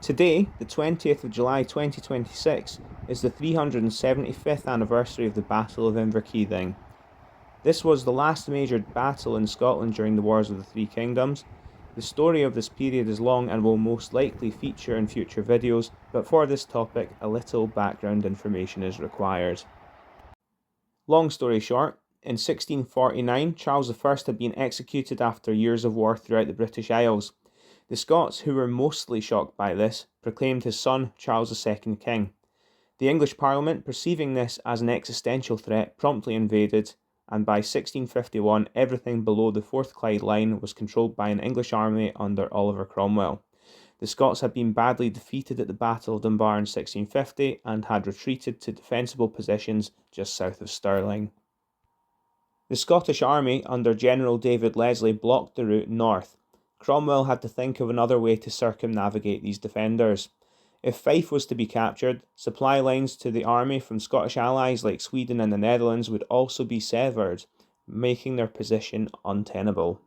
Today, the 20th of July 2026, is the 375th anniversary of the Battle of Inverkeithing. This was the last major battle in Scotland during the Wars of the Three Kingdoms. The story of this period is long and will most likely feature in future videos, but for this topic, a little background information is required. Long story short, in 1649, Charles I had been executed after years of war throughout the British Isles. The Scots, who were mostly shocked by this, proclaimed his son Charles II king. The English Parliament, perceiving this as an existential threat, promptly invaded, and by 1651 everything below the Forth Clyde line was controlled by an English army under Oliver Cromwell. The Scots had been badly defeated at the Battle of Dunbar in 1650 and had retreated to defensible positions just south of Stirling. The Scottish army under General David Leslie blocked the route north. Cromwell had to think of another way to circumnavigate these defenders. If Fife was to be captured, supply lines to the army from Scottish allies like Sweden and the Netherlands would also be severed, making their position untenable.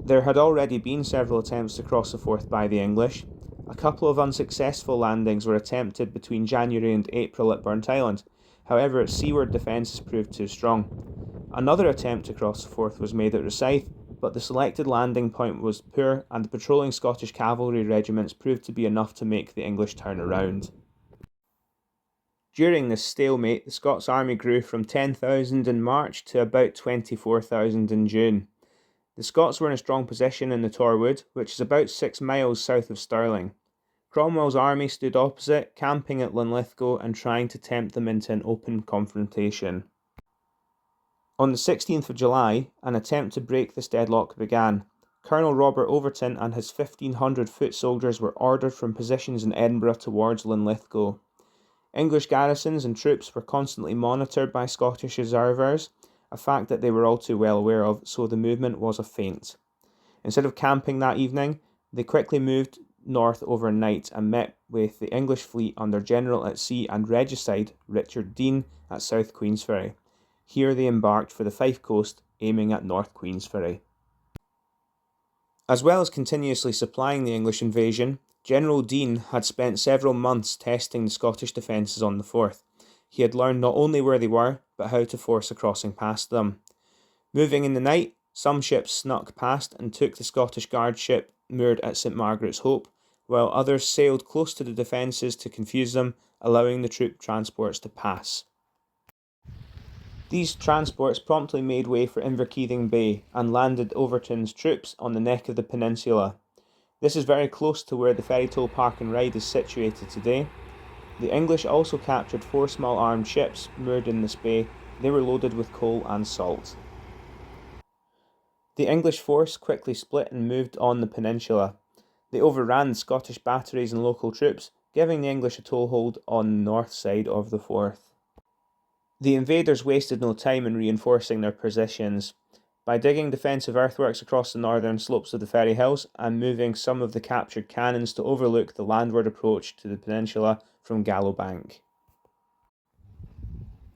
There had already been several attempts to cross the Forth by the English. A couple of unsuccessful landings were attempted between January and April at Burnt Island. However, its seaward defences proved too strong. Another attempt to cross the Forth was made at Rosyth, but the selected landing point was poor and the patrolling Scottish cavalry regiments proved to be enough to make the English turn around. During this stalemate, the Scots army grew from 10,000 in March to about 24,000 in June. The Scots were in a strong position in the Torwood, which is about 6 miles south of Stirling. Cromwell's army stood opposite, camping at Linlithgow and trying to tempt them into an open confrontation. On the 16th of July, an attempt to break this deadlock began. Colonel Robert Overton and his 1,500 foot soldiers were ordered from positions in Edinburgh towards Linlithgow. English garrisons and troops were constantly monitored by Scottish observers, a fact that they were all too well aware of, so the movement was a feint. Instead of camping that evening, they quickly moved north overnight and met with the English fleet under General at Sea and Regicide Richard Dean at South Queensferry. Here they embarked for the Fife coast, aiming at North Queensferry. As well as continuously supplying the English invasion, General Dean had spent several months testing the Scottish defences on the Forth. He had learned not only where they were, but how to force a crossing past them. Moving in the night, some ships snuck past and took the Scottish guard ship moored at St Margaret's Hope, while others sailed close to the defences to confuse them, allowing the troop transports to pass. These transports promptly made way for Inverkeithing Bay and landed Overton's troops on the neck of the peninsula. This is very close to where the ferry toll park and ride is situated today. The English also captured 4 small armed ships moored in this bay. They were loaded with coal and salt. The English force quickly split and moved on the peninsula. They overran the Scottish batteries and local troops, giving the English a toehold on the north side of the Forth. The invaders wasted no time in reinforcing their positions. By digging defensive earthworks across the northern slopes of the Ferry Hills and moving some of the captured cannons to overlook the landward approach to the peninsula from Gallowbank.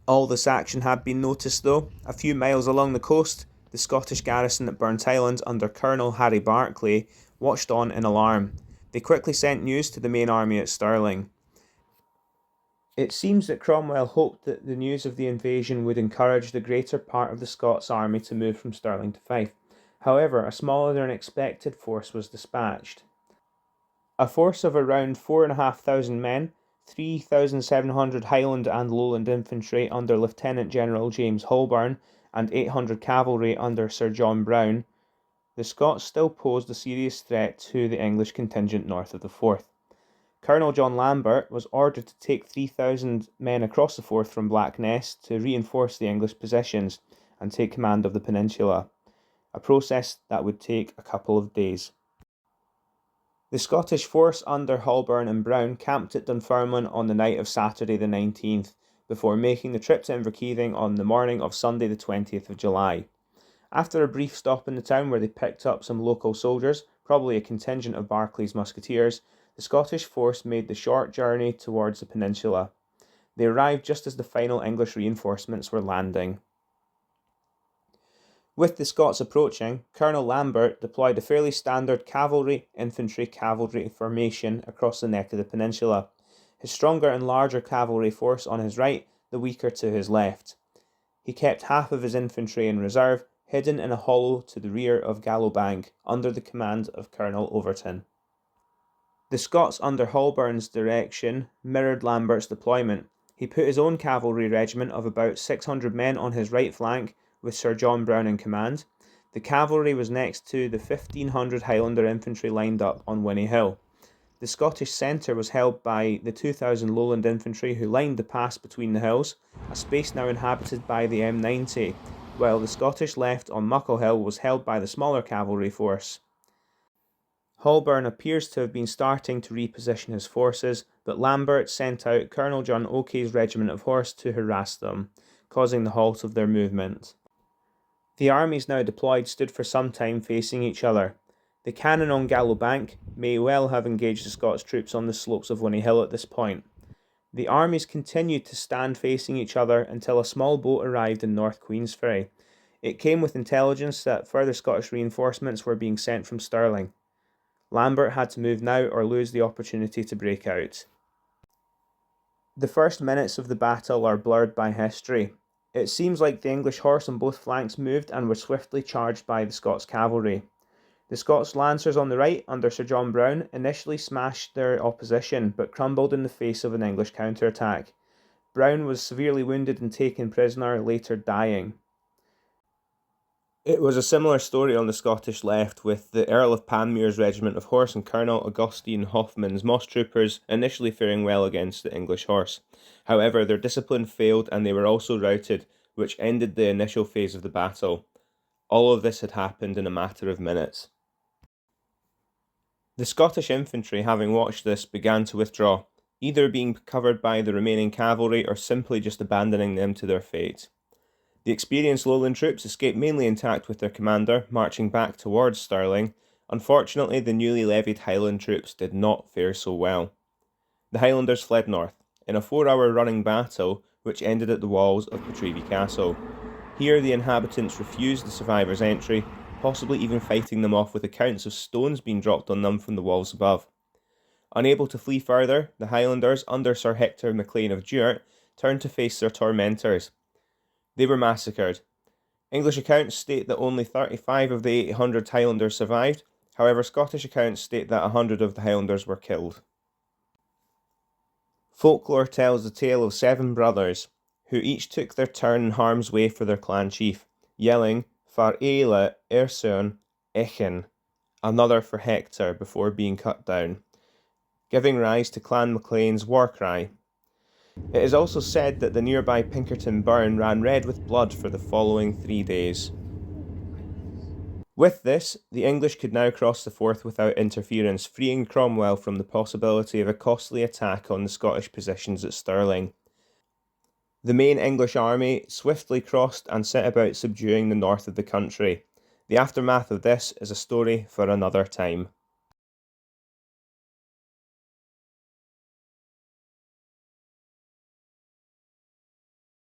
All this action had been noticed though. A few miles along the coast, the Scottish garrison at Burnt Island under Colonel Harry Barclay watched on in alarm. They quickly sent news to the main army at Stirling. It seems that Cromwell hoped that the news of the invasion would encourage the greater part of the Scots army to move from Stirling to Fife. However, a smaller than expected force was dispatched. A force of around 4,500 men, 3,700 Highland and Lowland infantry under Lieutenant General James Holburn, and 800 cavalry under Sir John Browne, the Scots still posed a serious threat to the English contingent north of the Forth. Colonel John Lambert was ordered to take 3,000 men across the Forth from Blackness to reinforce the English positions and take command of the peninsula, a process that would take a couple of days. The Scottish force under Holburn and Browne camped at Dunfermline on the night of Saturday the 19th, before making the trip to Inverkeithing on the morning of Sunday the 20th of July. After a brief stop in the town where they picked up some local soldiers, probably a contingent of Barclay's musketeers, the Scottish force made the short journey towards the peninsula. They arrived just as the final English reinforcements were landing. With the Scots approaching, Colonel Lambert deployed a fairly standard cavalry-infantry-cavalry formation across the neck of the peninsula, his stronger and larger cavalry force on his right, the weaker to his left. He kept half of his infantry in reserve, hidden in a hollow to the rear of Gallowbank, under the command of Colonel Overton. The Scots under Holborne's direction mirrored Lambert's deployment. He put his own cavalry regiment of about 600 men on his right flank, with Sir John Browne in command. The cavalry was next to the 1,500 Highlander infantry lined up on Winnie Hill. The Scottish centre was held by the 2,000 Lowland infantry who lined the pass between the hills, a space now inhabited by the M90, while the Scottish left on Muckle Hill was held by the smaller cavalry force. Holborne appears to have been starting to reposition his forces, but Lambert sent out Colonel John Okey's regiment of horse to harass them, causing the halt of their movement. The armies now deployed stood for some time facing each other. The cannon on Gallowbank may well have engaged the Scots troops on the slopes of Winnie Hill at this point. The armies continued to stand facing each other until a small boat arrived in North Queensferry. It came with intelligence that further Scottish reinforcements were being sent from Stirling. Lambert had to move now or lose the opportunity to break out. The first minutes of the battle are blurred by history. It seems like the English horse on both flanks moved and were swiftly charged by the Scots cavalry. The Scots Lancers on the right, under Sir John Browne, initially smashed their opposition, but crumbled in the face of an English counterattack. Browne was severely wounded and taken prisoner, later dying. It was a similar story on the Scottish left, with the Earl of Panmure's regiment of horse and Colonel Augustine Hoffman's moss troopers initially faring well against the English horse. However, their discipline failed and they were also routed, which ended the initial phase of the battle. All of this had happened in a matter of minutes. The Scottish infantry, having watched this, began to withdraw, either being covered by the remaining cavalry or simply just abandoning them to their fate. The experienced Lowland troops escaped mainly intact with their commander, marching back towards Stirling. Unfortunately, the newly levied Highland troops did not fare so well. The Highlanders fled north, in a 4-hour running battle which ended at the walls of Portrevey Castle. Here the inhabitants refused the survivors' entry, possibly even fighting them off with accounts of stones being dropped on them from the walls above. Unable to flee further, the Highlanders, under Sir Hector MacLean of Duart, turned to face their tormentors. They were massacred. English accounts state that only 35 of the 800 Highlanders survived, however Scottish accounts state that 100 of the Highlanders were killed. Folklore tells the tale of 7 brothers, who each took their turn in harm's way for their clan chief, yelling, Far Eile Ersun Echen, another for Hector, before being cut down, giving rise to Clan MacLean's war cry. It is also said that the nearby Pinkerton burn ran red with blood for the following 3 days. With this, the English could now cross the Forth without interference, freeing Cromwell from the possibility of a costly attack on the Scottish positions at Stirling. The main English army swiftly crossed and set about subduing the north of the country. The aftermath of this is a story for another time.